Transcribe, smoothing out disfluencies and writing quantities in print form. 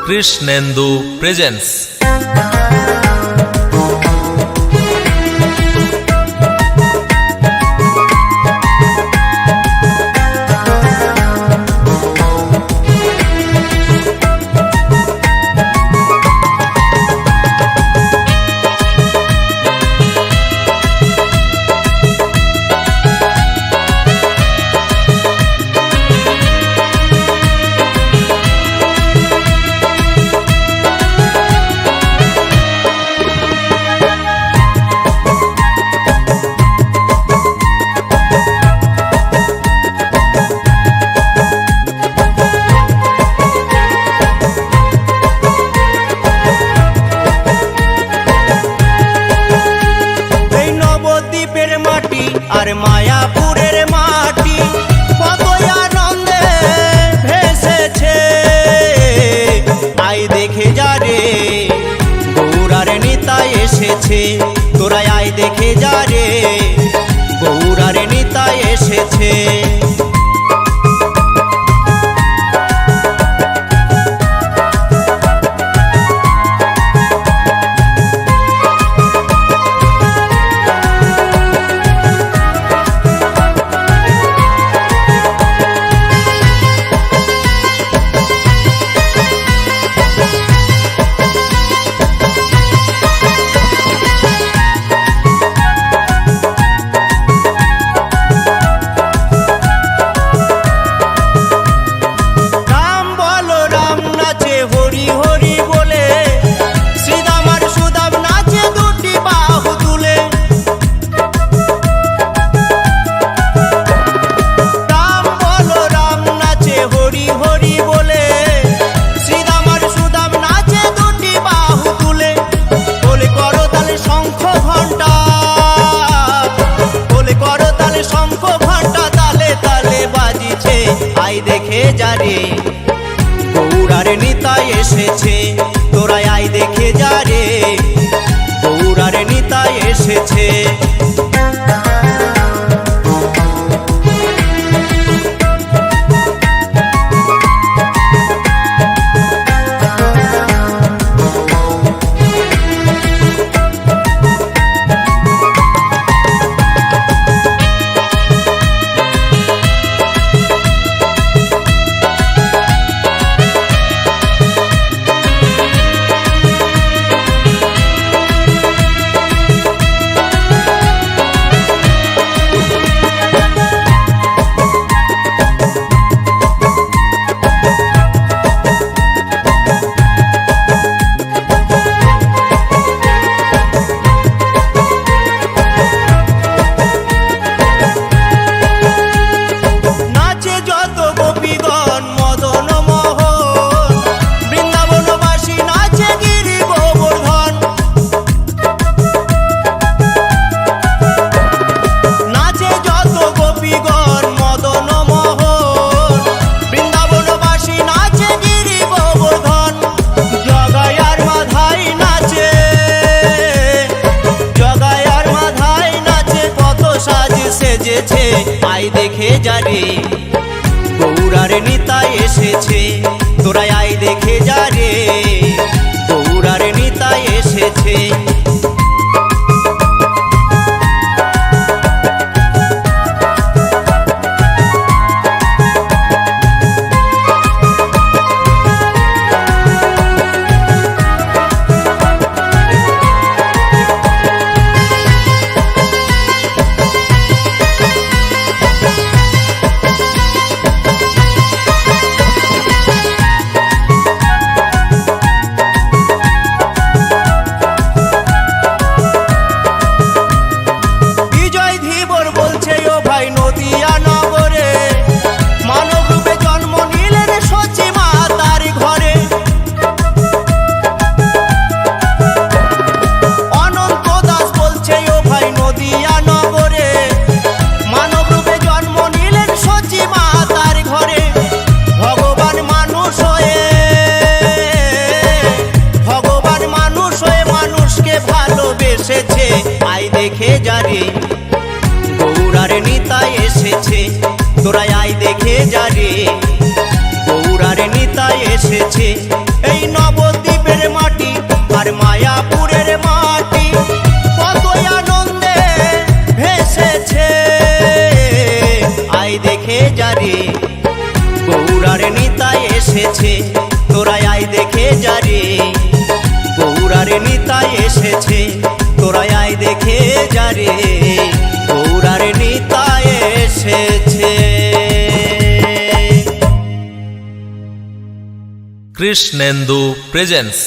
Krishnendu presence. আর মায়াপুরের মাটি কতই আনন্দে ভেসেছে, আই দেখে যা রে গৌরার নিতাই এসেছে। তোরা আই দেখে যা রে গৌরার নিতাই এসেছে। আই দেখে যা রে গৌরার নিতাই এসেছে। তোরা আই দেখে যা রে গৌরার নিতাই এসেছে। আই দেখে যা রে গৌরার নিতাই এসেছে। তোরা আই দেখে যা রে গৌরার নিতাই এসেছে। আই দেখে যা রে গৌরার নিতাই এসেছে। তোরা আই দেখে যা রে গৌরার নিতাই এসেছে। এই এসেছে, তোরা আয় দেখে যা রে, গৌরার নিতাই এসেছে, তোরা আয় দেখে যা রে, গৌরার নিতাই এসেছে। কৃষ্ণেন্দু প্রেজেন্স।